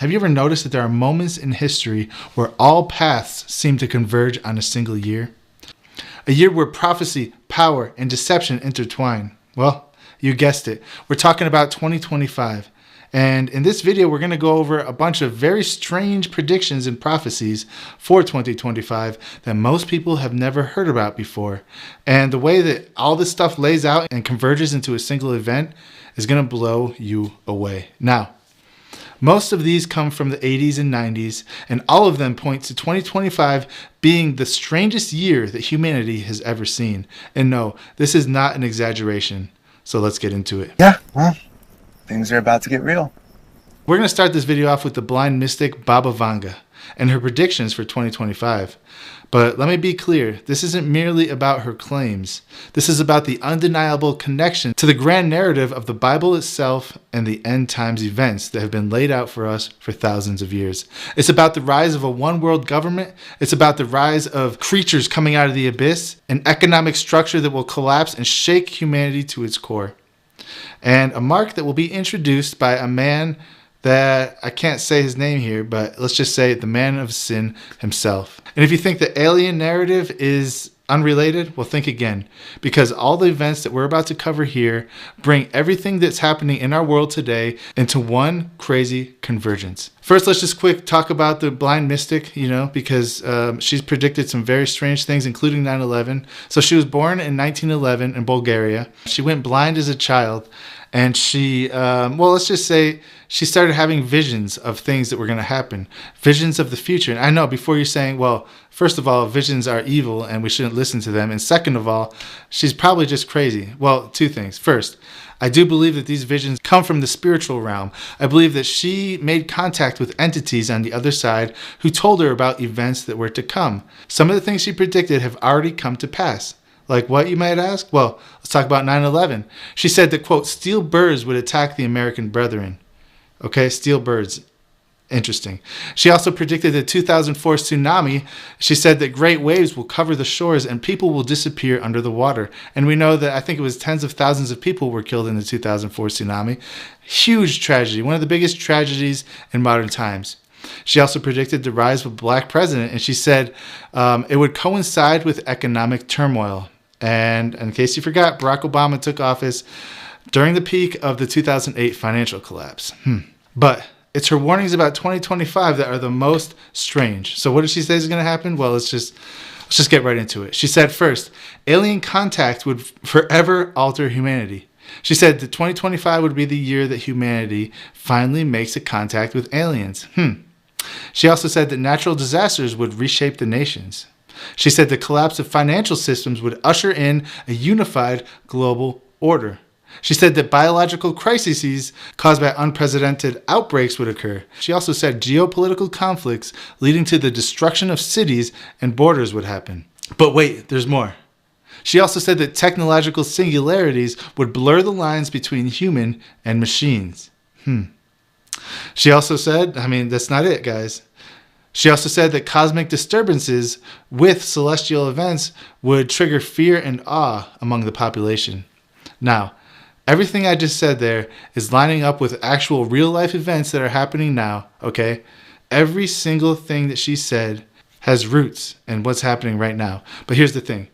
Have you ever noticed that there are moments in history where all paths seem to converge on a single year? A year where prophecy, power, and deception intertwine. Well, you guessed it. We're talking about 2025. And in this video, we're going to go over a bunch of very strange predictions and prophecies for 2025 that most people have never heard about before. And the way that all this stuff lays out and converges into a single event is going to blow you away. Now, most of these come from the 80s and 90s, and all of them point to 2025 being the strangest year that humanity has ever seen. And no, this is not an exaggeration. So let's get into it. Yeah, well, things are about to get real. We're going to start this video off with the blind mystic Baba Vanga and her predictions for 2025. But let me be clear, this isn't merely about her claims. This is about the undeniable connection to the grand narrative of the Bible itself and the end times events that have been laid out for us for thousands of years. It's about the rise of a one world government. It's about the rise of creatures coming out of the abyss, an economic structure that will collapse and shake humanity to its core. And a mark that will be introduced by a man that I can't say his name here, but let's just say the man of sin himself. And if you think the alien narrative is unrelated, well, think again, because all the events that we're about to cover here bring everything that's happening in our world today into one crazy convergence. First, let's just quick talk about the blind mystic, because she's predicted some very strange things, including 9/11. So she was born in 1911 in Bulgaria. She went blind as a child. And she, let's just say she started having visions of things that were going to happen, visions of the future. And I know before you're saying, well, first of all, visions are evil and we shouldn't listen to them. And second of all, she's probably just crazy. Well, two things. First, I do believe that these visions come from the spiritual realm. I believe that she made contact with entities on the other side who told her about events that were to come. Some of the things she predicted have already come to pass. Like what, you might ask? Well, let's talk about 9/11. She said that, quote, steel birds would attack the American brethren. Okay, steel birds. Interesting. She also predicted the 2004 tsunami. She said that great waves will cover the shores and people will disappear under the water. And we know that I think it was tens of thousands of people were killed in the 2004 tsunami. Huge tragedy, one of the biggest tragedies in modern times. She also predicted the rise of a black president, and she said it would coincide with economic turmoil. And in case you forgot, Barack Obama took office during the peak of the 2008 financial collapse. But it's her warnings about 2025 that are the most strange. So what did she say is going to happen? Well, let's just get right into it. She said, first, alien contact would forever alter humanity. She said that 2025 would be the year that humanity finally makes a contact with aliens. She also said that natural disasters would reshape the nations. She said the collapse of financial systems would usher in a unified global order. She said that biological crises caused by unprecedented outbreaks would occur. She also said geopolitical conflicts leading to the destruction of cities and borders would happen. But wait, there's more. She also said that technological singularities would blur the lines between human and machines. She also said, that's not it, guys. She also said that cosmic disturbances with celestial events would trigger fear and awe among the population. Now, everything I just said there is lining up with actual real-life events that are happening now, okay? Every single thing that she said has roots in what's happening right now. But here's the thing.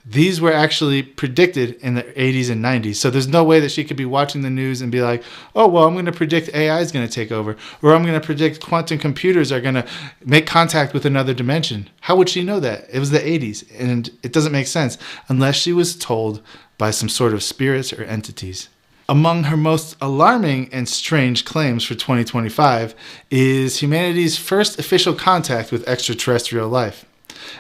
These were actually predicted in the 80s and 90s. So there's no way that she could be watching the news and be like, oh, well, I'm going to predict AI is going to take over. Or I'm going to predict quantum computers are going to make contact with another dimension. How would she know that? It was the 80s. And it doesn't make sense unless she was told by some sort of spirits or entities. Among her most alarming and strange claims for 2025 is humanity's first official contact with extraterrestrial life.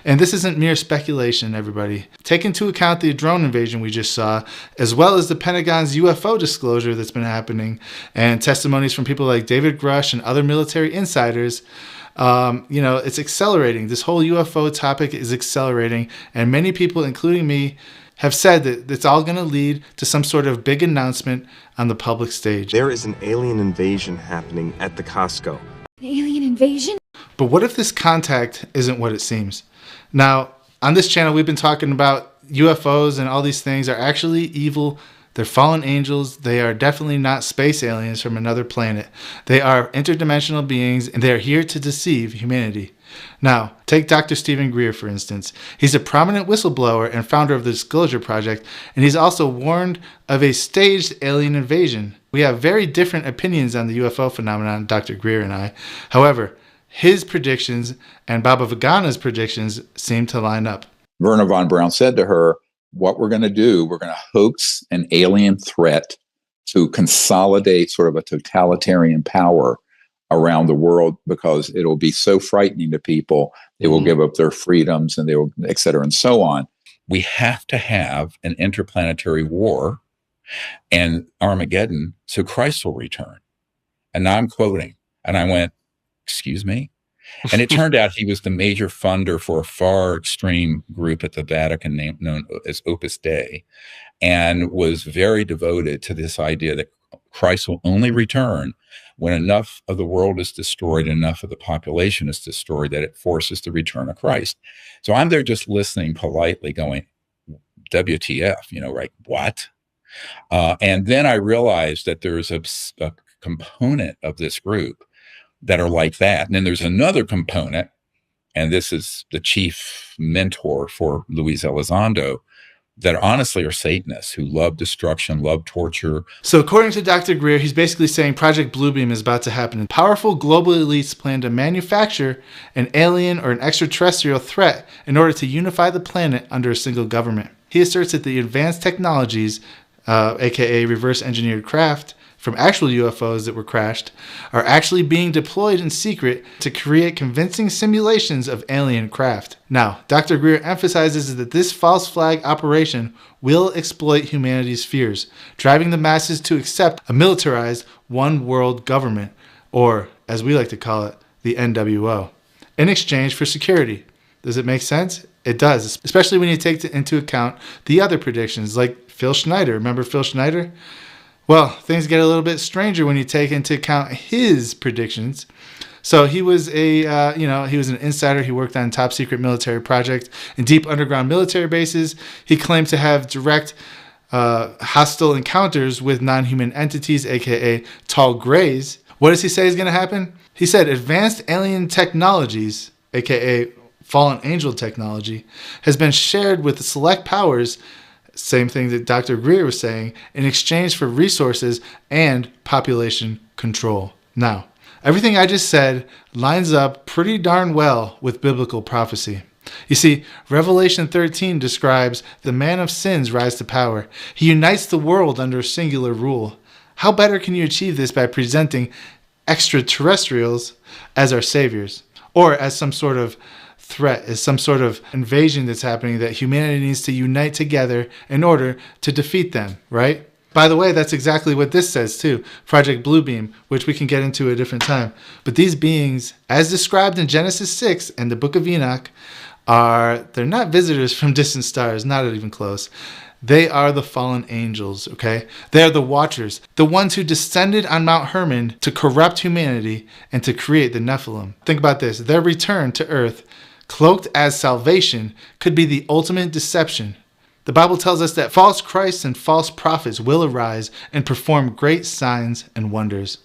And this isn't mere speculation, everybody. Take into account the drone invasion we just saw, as well as the Pentagon's UFO disclosure that's been happening, and testimonies from people like David Grush and other military insiders. It's accelerating. This whole UFO topic is accelerating, and many people, including me, have said that it's all going to lead to some sort of big announcement on the public stage. There is an alien invasion happening at the Costco. An alien invasion? But what if this contact isn't what it seems? Now, on this channel, we've been talking about UFOs and all these things are actually evil They're fallen angels. They are definitely not space aliens from another planet. They are interdimensional beings, and they are here to deceive humanity. Now, take Dr. Stephen Greer, for instance. He's a prominent whistleblower and founder of the Disclosure Project, and he's also warned of a staged alien invasion. We have very different opinions on the UFO phenomenon, Dr. Greer and I. However, his predictions and Baba Vagana's predictions seem to line up. Wernher von Braun said to her, what we're going to do, we're going to hoax an alien threat to consolidate sort of a totalitarian power around the world, because it'll be so frightening to people. They will give up their freedoms, and they will, et cetera, and so on. We have to have an interplanetary war and Armageddon so Christ will return. And now I'm quoting, and I went, excuse me? And it turned out he was the major funder for a far extreme group at the Vatican known as Opus Dei, and was very devoted to this idea that Christ will only return when enough of the world is destroyed, enough of the population is destroyed, that it forces the return of Christ. So I'm there just listening politely going, WTF, right? What? And then I realized that there's a component of this group that are like that. And then there's another component, and this is the chief mentor for Luis Elizondo, that honestly are Satanists who love destruction, love torture. So according to Dr. Greer, he's basically saying Project Bluebeam is about to happen. Powerful global elites plan to manufacture an alien or an extraterrestrial threat in order to unify the planet under a single government. He asserts that the advanced technologies, aka reverse engineered craft, from actual UFOs that were crashed, are actually being deployed in secret to create convincing simulations of alien craft. Now, Dr. Greer emphasizes that this false flag operation will exploit humanity's fears, driving the masses to accept a militarized one world government, or, as we like to call it, the NWO, in exchange for security. Does it make sense? It does, especially when you take into account the other predictions, like Phil Schneider. Remember Phil Schneider? Well, things get a little bit stranger when you take into account his predictions. So he was he was an insider. He worked on top secret military projects in deep underground military bases. He claimed to have direct hostile encounters with non-human entities, aka tall grays. What does he say is going to happen? He said advanced alien technologies, aka fallen angel technology, has been shared with the select powers. Same thing that Dr. Greer was saying, in exchange for resources and population control. Now, everything I just said lines up pretty darn well with biblical prophecy. You see, Revelation 13 describes the man of sins rise to power. He unites the world under a singular rule. How better can you achieve this by presenting extraterrestrials as our saviors, or as some sort of threat, as some sort of invasion that's happening that humanity needs to unite together in order to defeat them, right? By the way, that's exactly what this says too, Project Bluebeam, which we can get into at a different time. But these beings, as described in Genesis 6 and the Book of Enoch, they're not visitors from distant stars, not even close. They are the fallen angels, okay? They are the watchers, the ones who descended on Mount Hermon to corrupt humanity and to create the Nephilim. Think about this. Their return to earth, cloaked as salvation, could be the ultimate deception. The Bible tells us that false Christs and false prophets will arise and perform great signs and wonders,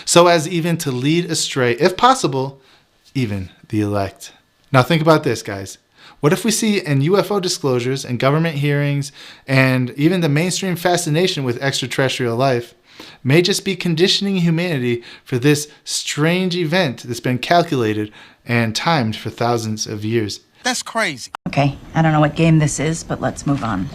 so as even to lead astray, if possible, even the elect. Now think about this, guys. What if we see in UFO disclosures and government hearings and even the mainstream fascination with extraterrestrial life may just be conditioning humanity for this strange event that's been calculated and timed for thousands of years? That's crazy. Okay, I don't know what game this is, but let's move on.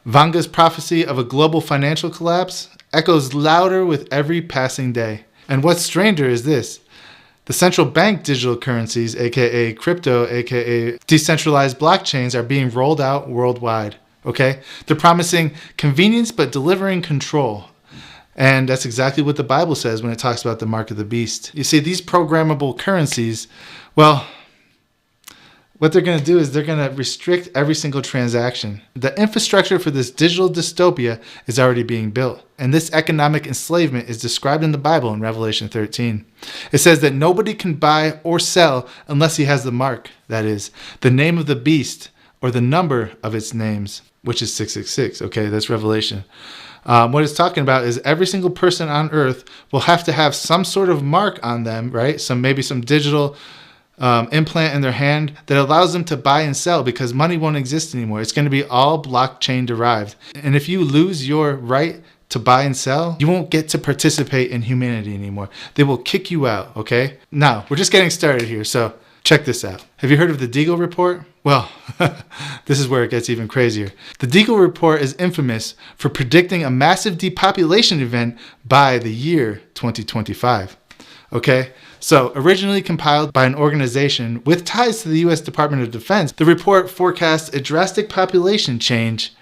Vanga's prophecy of a global financial collapse echoes louder with every passing day. And what's stranger is this. The central bank digital currencies, aka crypto, aka decentralized blockchains, are being rolled out worldwide. Okay? They're promising convenience but delivering control. And that's exactly what the Bible says when it talks about the mark of the beast. You see, these programmable currencies, well, what they're going to do is they're going to restrict every single transaction. The infrastructure for this digital dystopia is already being built. And this economic enslavement is described in the Bible in Revelation 13. It says that nobody can buy or sell unless he has the mark, that is, the name of the beast or the number of its names, which is 666. Okay, that's Revelation. What it's talking about is every single person on Earth will have to have some sort of mark on them, right? Maybe some digital implant in their hand that allows them to buy and sell, because money won't exist anymore. It's going to be all blockchain derived. And if you lose your right to buy and sell, you won't get to participate in humanity anymore. They will kick you out, okay? Now, we're just getting started here, so check this out. Have you heard of the Deagle Report? Well, this is where it gets even crazier. The Deagle Report is infamous for predicting a massive depopulation event by the year 2025. Okay, so originally compiled by an organization with ties to the U.S. Department of Defense, the report forecasts a drastic population change,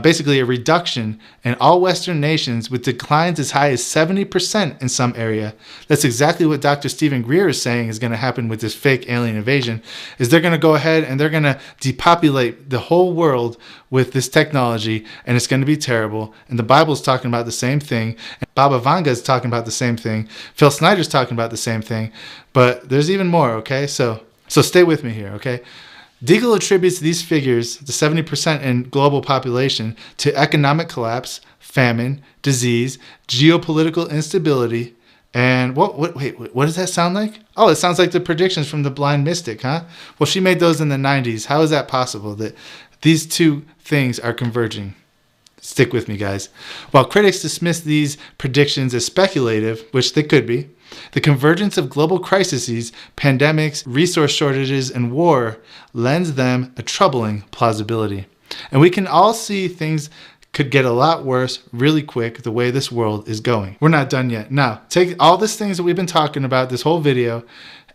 basically a reduction in all Western nations, with declines as high as 70% in some area. That's exactly what Dr. Stephen Greer is saying is going to happen with this fake alien invasion, is they're going to go ahead and they're going to depopulate the whole world with this technology, and it's going to be terrible. And the Bible's talking about the same thing. And Baba Vanga is talking about the same thing. Phil Snyder's talking about the same thing. But there's even more, okay? So stay with me here, okay? Deagle attributes these figures, the 70% in global population, to economic collapse, famine, disease, geopolitical instability, and wait, what does that sound like? Oh, it sounds like the predictions from the Blind Mystic, huh? Well, she made those in the 90s. How is that possible that these two things are converging? Stick with me, guys. While critics dismiss these predictions as speculative, which they could be, the convergence of global crises, pandemics, resource shortages, and war lends them a troubling plausibility. And we can all see things could get a lot worse really quick the way this world is going. We're not done yet. Now, take all these things that we've been talking about this whole video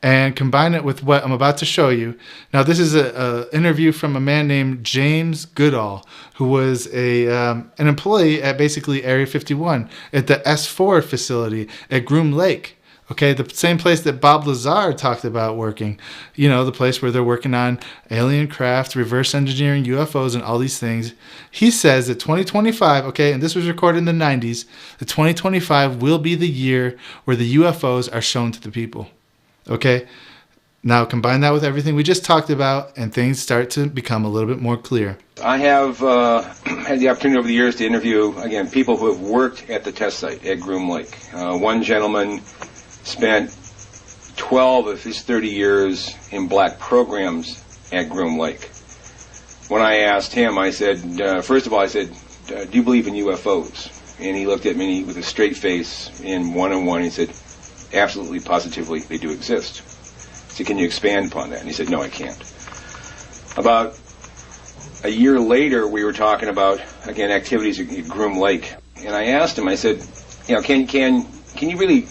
and combine it with what I'm about to show you. Now, this is an interview from a man named James Goodall, who was an employee at basically Area 51 at the S4 facility at Groom Lake. Okay, the same place that Bob Lazar talked about working. You know, the place where they're working on alien craft, reverse engineering UFOs, and all these things. He says that 2025, okay, and this was recorded in the 90s, that 2025 will be the year where the UFOs are shown to the people. Okay, now combine that with everything we just talked about, and things start to become a little bit more clear. I have had the opportunity over the years to interview, again, people who have worked at the test site at Groom Lake. One gentleman spent 12 of his 30 years in black programs at Groom Lake. When I asked him, I said, first of all, I said, do you believe in UFOs? And he looked at me with a straight face in one-on-one. He said, absolutely, positively, they do exist. I said, can you expand upon that? And he said, no, I can't. About a year later, we were talking about, again, activities at Groom Lake. And I asked him, I said, you know, can you really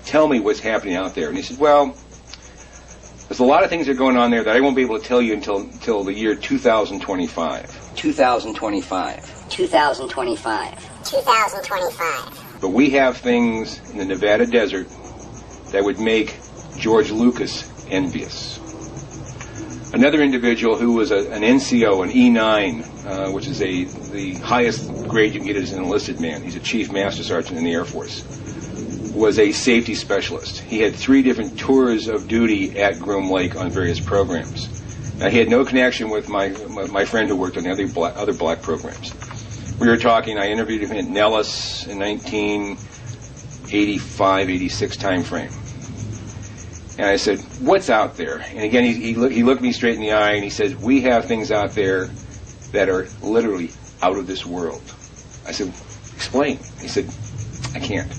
tell me what's happening out there? And he said, well, there's a lot of things that are going on there that I won't be able to tell you until the year 2025. 2025. 2025. 2025. But we have things in the Nevada desert that would make George Lucas envious. Another individual who was an NCO, an E9, which is the highest grade you can get as an enlisted man. He's a chief master sergeant in the Air Force. Was a safety specialist. He had 3 different tours of duty at Groom Lake on various programs. Now, he had no connection with my friend who worked on the other black programs. We were talking, I interviewed him at Nellis in 1985, 86 time frame. And I said, what's out there? And again, he looked me straight in the eye and he said, we have things out there that are literally out of this world. I said, explain. He said, I can't.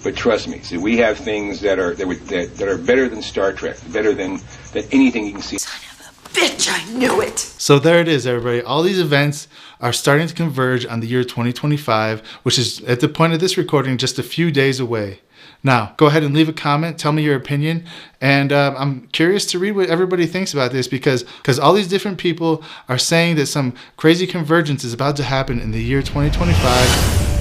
But trust me, see, we have things that are better than Star Trek, better than anything you can see. Son of a bitch, I knew it! So there it is, everybody. All these events are starting to converge on the year 2025, which is, at the point of this recording, just a few days away. Now, go ahead and leave a comment. Tell me your opinion. And I'm curious to read what everybody thinks about this, because all these different people are saying that some crazy convergence is about to happen in the year 2025.